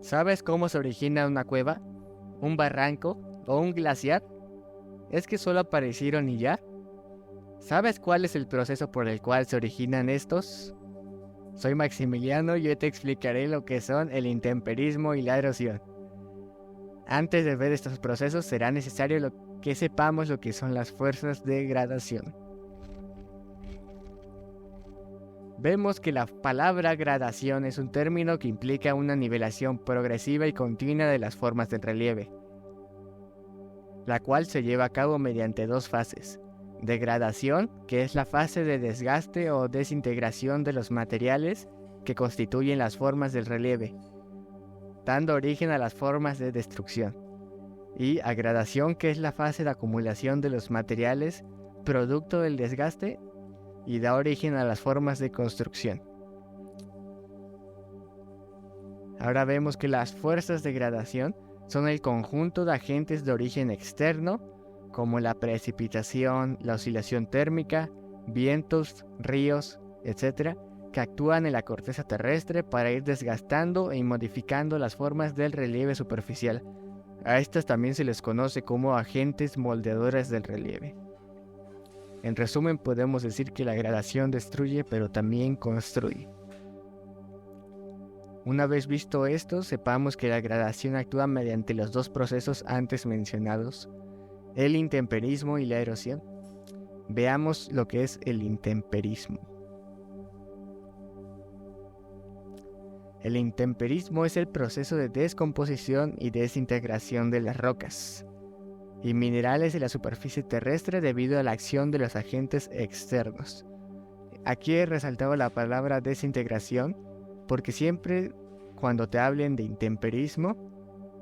¿Sabes cómo se origina una cueva, un barranco o un glaciar? ¿Es que solo aparecieron y ya? ¿Sabes cuál es el proceso por el cual se originan estos? Soy Maximiliano y hoy te explicaré lo que son el intemperismo y la erosión. Antes de ver estos procesos será necesario que sepamos lo que son las fuerzas de gradación. Vemos que la palabra gradación es un término que implica una nivelación progresiva y continua de las formas del relieve, la cual se lleva a cabo mediante dos fases. Degradación, que es la fase de desgaste o desintegración de los materiales que constituyen las formas del relieve, dando origen a las formas de destrucción. Y agradación, que es la fase de acumulación de los materiales producto del desgaste y da origen a las formas de construcción. Ahora vemos que las fuerzas de gradación son el conjunto de agentes de origen externo, como la precipitación, la oscilación térmica, vientos, ríos, etc., que actúan en la corteza terrestre para ir desgastando y modificando las formas del relieve superficial. A estas también se les conoce como agentes moldeadores del relieve. En resumen, podemos decir que la gradación destruye, pero también construye. Una vez visto esto, sepamos que la gradación actúa mediante los dos procesos antes mencionados, el intemperismo y la erosión. Veamos lo que es el intemperismo. El intemperismo es el proceso de descomposición y desintegración de las rocas y minerales de la superficie terrestre debido a la acción de los agentes externos. Aquí he resaltado la palabra desintegración porque siempre cuando te hablen de intemperismo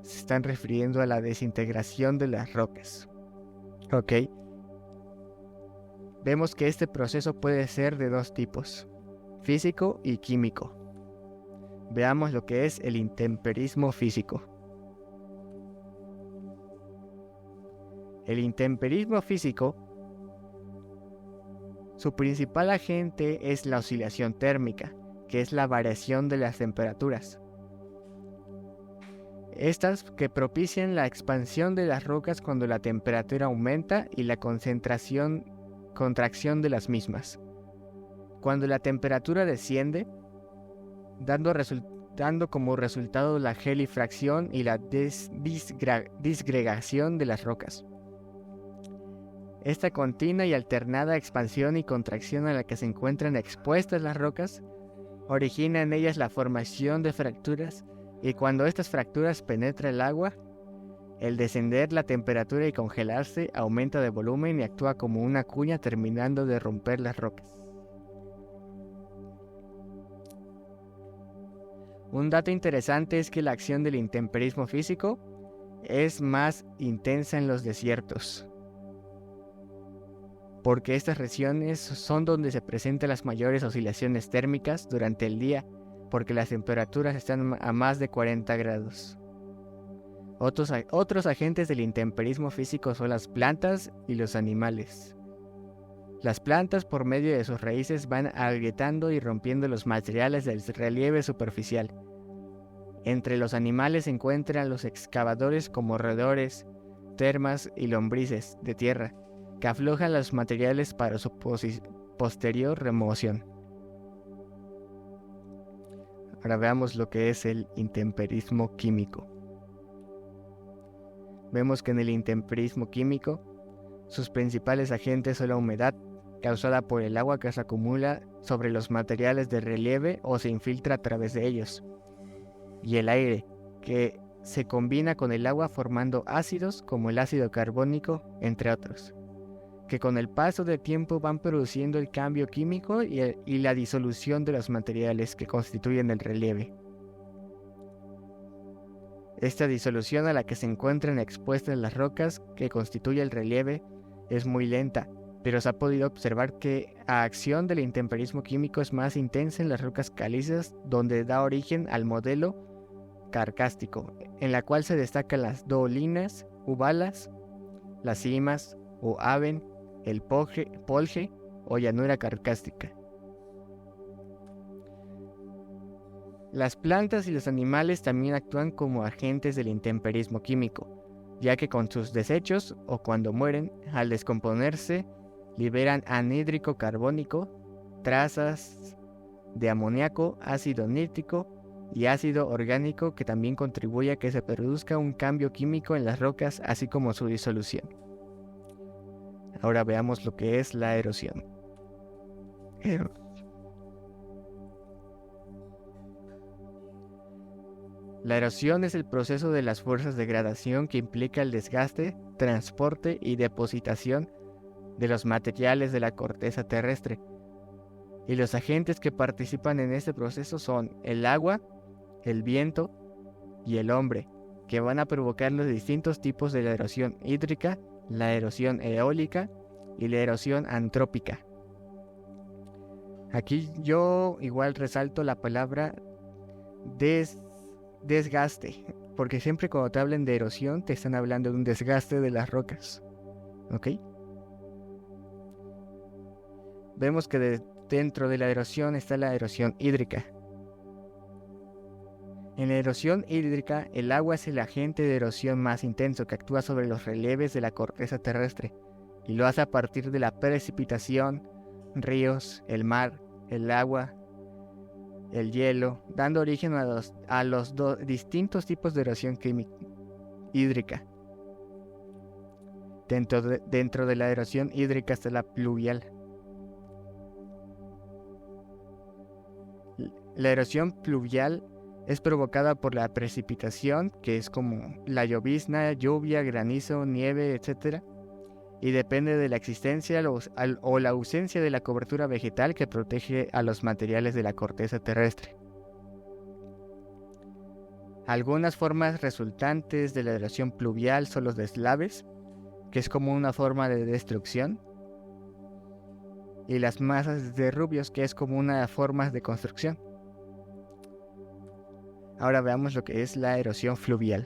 se están refiriendo a la desintegración de las rocas. Ok. Vemos que este proceso puede ser de dos tipos, físico y químico. Veamos lo que es el intemperismo físico. El intemperismo físico, su principal agente es la oscilación térmica, que es la variación de las temperaturas. Estas que propician la expansión de las rocas cuando la temperatura aumenta y la contracción de las mismas. Cuando la temperatura desciende, dando como resultado la gelifracción y la disgregación de las rocas. Esta continua y alternada expansión y contracción a la que se encuentran expuestas las rocas origina en ellas la formación de fracturas, y cuando estas fracturas penetran el agua, el descender la temperatura y congelarse aumenta de volumen y actúa como una cuña terminando de romper las rocas. Un dato interesante es que la acción del intemperismo físico es más intensa en los desiertos, porque estas regiones son donde se presentan las mayores oscilaciones térmicas durante el día, porque las temperaturas están a más de 40 grados. Otros agentes del intemperismo físico son las plantas y los animales. Las plantas, por medio de sus raíces, van agrietando y rompiendo los materiales del relieve superficial. Entre los animales se encuentran los excavadores como roedores, termas y lombrices de tierra, que aflojan los materiales para su posterior remoción. Ahora veamos lo que es el intemperismo químico. Vemos que en el intemperismo químico, sus principales agentes son la humedad, causada por el agua que se acumula sobre los materiales de relieve o se infiltra a través de ellos, y el aire, que se combina con el agua formando ácidos como el ácido carbónico, entre otros, que con el paso del tiempo van produciendo el cambio químico y la disolución de los materiales que constituyen el relieve. Esta disolución a la que se encuentran expuestas las rocas que constituye el relieve es muy lenta, pero se ha podido observar que la acción del intemperismo químico es más intensa en las rocas calizas, donde da origen al modelo carcástico, en la cual se destacan las dolinas, ubalas, las cimas o aven, el polje o llanura carcástica. Las plantas y los animales también actúan como agentes del intemperismo químico, ya que con sus desechos o cuando mueren, al descomponerse, liberan anhídrico carbónico, trazas de amoníaco, ácido nítrico y ácido orgánico que también contribuye a que se produzca un cambio químico en las rocas, así como su disolución. Ahora veamos lo que es la erosión. La erosión es el proceso de las fuerzas de degradación que implica el desgaste, transporte y depositación de los materiales de la corteza terrestre. Y los agentes que participan en este proceso son el agua, el viento y el hombre, que van a provocar los distintos tipos de la erosión hídrica, la erosión eólica y la erosión antrópica. Aquí yo igual resalto la palabra desgaste, porque siempre cuando te hablen de erosión te están hablando de un desgaste de las rocas, ¿ok? Vemos que dentro de la erosión está la erosión hídrica. En la erosión hídrica, el agua es el agente de erosión más intenso que actúa sobre los relieves de la corteza terrestre y lo hace a partir de la precipitación, ríos, el mar, el agua, el hielo, dando origen a los distintos tipos de erosión hídrica. Dentro de la erosión hídrica está la pluvial. La erosión pluvial es provocada por la precipitación, que es como la llovizna, lluvia, granizo, nieve, etc. Y depende de la existencia o la ausencia de la cobertura vegetal que protege a los materiales de la corteza terrestre. Algunas formas resultantes de la erosión pluvial son los deslaves, que es como una forma de destrucción, y las masas de rubios, que es como una forma de construcción. Ahora veamos lo que es la erosión fluvial.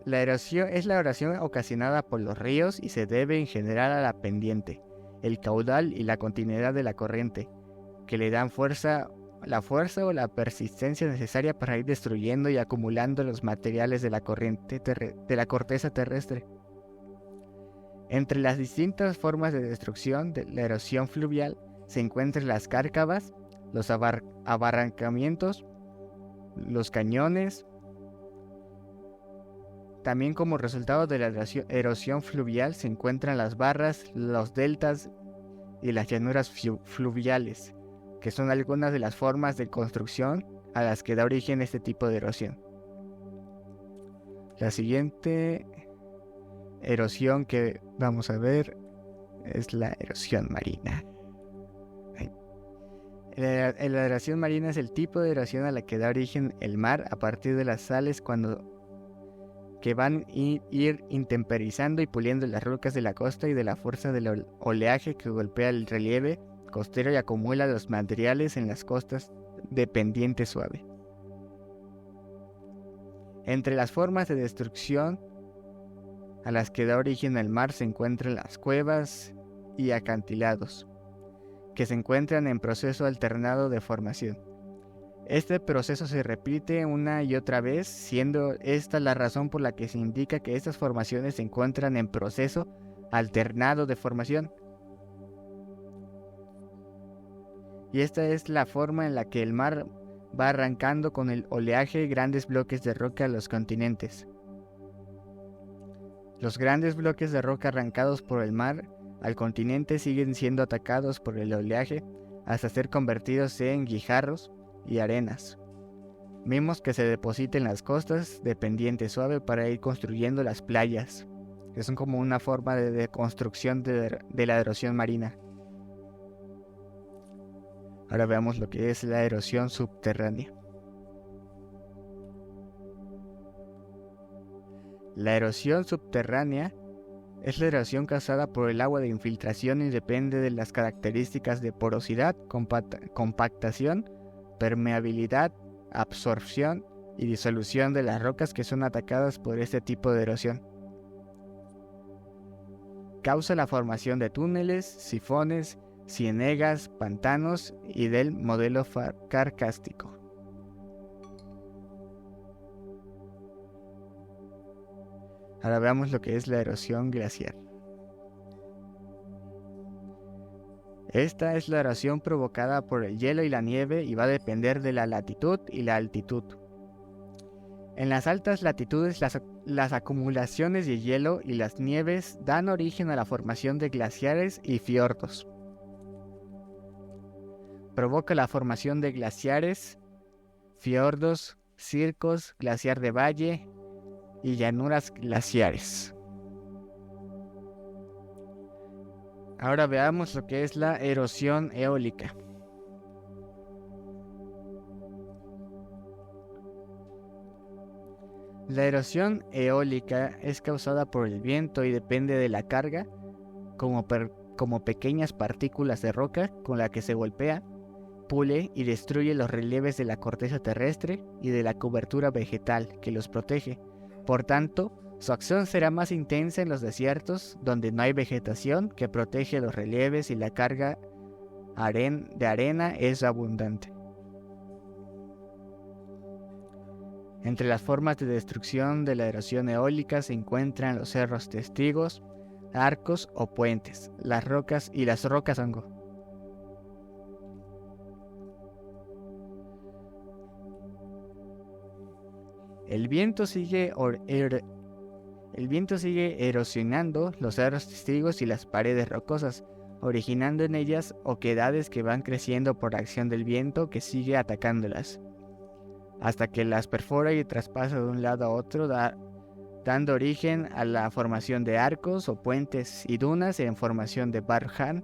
La erosión es la erosión ocasionada por los ríos y se debe en general a la pendiente, el caudal y la continuidad de la corriente, que le dan la fuerza o la persistencia necesaria para ir destruyendo y acumulando los materiales de la corteza terrestre. Entre las distintas formas de destrucción de la erosión fluvial se encuentran las cárcavas, los abarrancamientos, los cañones. También como resultado de la erosión fluvial se encuentran las barras, los deltas y las llanuras fluviales, que son algunas de las formas de construcción a las que da origen este tipo de erosión. La siguiente erosión que vamos a ver es la erosión marina. La erosión marina es el tipo de erosión a la que da origen el mar a partir de las sales que van a ir intemperizando y puliendo las rocas de la costa y de la fuerza del oleaje que golpea el relieve costero y acumula los materiales en las costas de pendiente suave. Entre las formas de destrucción a las que da origen el mar se encuentran las cuevas y acantilados, que se encuentran en proceso alternado de formación. Este proceso se repite una y otra vez, siendo esta la razón por la que se indica que estas formaciones se encuentran en proceso alternado de formación. Y esta es la forma en la que el mar va arrancando con el oleaje grandes bloques de roca a los continentes. Los grandes bloques de roca arrancados por el mar al continente siguen siendo atacados por el oleaje hasta ser convertidos en guijarros y arenas, mismos que se depositan en las costas de pendiente suave para ir construyendo las playas, que son como una forma de construcción de la erosión marina. Ahora veamos lo que es la erosión subterránea. La erosión subterránea es la erosión causada por el agua de infiltración y depende de las características de porosidad, compactación, permeabilidad, absorción y disolución de las rocas que son atacadas por este tipo de erosión. Causa la formación de túneles, sifones, cienegas, pantanos y del modelo carcástico. Ahora veamos lo que es la erosión glaciar. Esta es la erosión provocada por el hielo y la nieve y va a depender de la latitud y la altitud. En las altas latitudes las acumulaciones de hielo y las nieves dan origen a la formación de glaciares y fiordos. Provoca la formación de glaciares, fiordos, circos, glaciar de valle y llanuras glaciares. Ahora veamos lo que es la erosión eólica. La erosión eólica es causada por el viento y depende de la carga, como pequeñas partículas de roca con la que se golpea, pule y destruye los relieves de la corteza terrestre y de la cobertura vegetal que los protege. Por tanto, su acción será más intensa en los desiertos, donde no hay vegetación que protege los relieves y la carga de arena es abundante. Entre las formas de destrucción de la erosión eólica se encuentran los cerros testigos, arcos o puentes, las rocas hongo. El viento sigue erosionando los cerros testigos y las paredes rocosas, originando en ellas oquedades que van creciendo por acción del viento que sigue atacándolas, hasta que las perfora y traspasa de un lado a otro, dando origen a la formación de arcos o puentes y dunas en formación de barhan,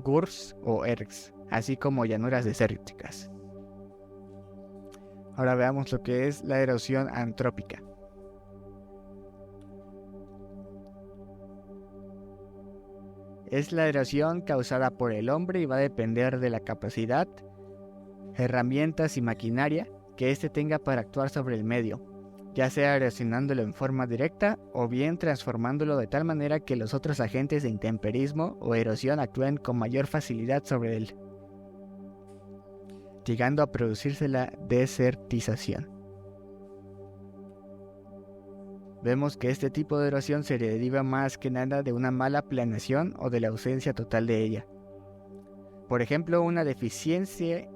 gurs o ergs, así como llanuras desérticas. Ahora veamos lo que es la erosión antrópica. Es la erosión causada por el hombre y va a depender de la capacidad, herramientas y maquinaria que éste tenga para actuar sobre el medio, ya sea erosionándolo en forma directa o bien transformándolo de tal manera que los otros agentes de intemperismo o erosión actúen con mayor facilidad sobre él, llegando a producirse la desertización. Vemos que este tipo de erosión se deriva más que nada de una mala planeación o de la ausencia total de ella. Por ejemplo, una deficiente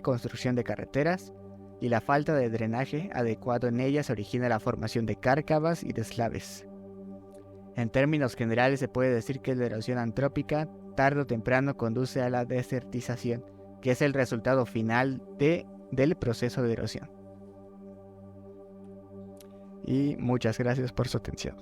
construcción de carreteras y la falta de drenaje adecuado en ellas origina la formación de cárcavas y deslaves. En términos generales se puede decir que la erosión antrópica tarde o temprano conduce a la desertización, que es el resultado final del proceso de erosión. Y muchas gracias por su atención.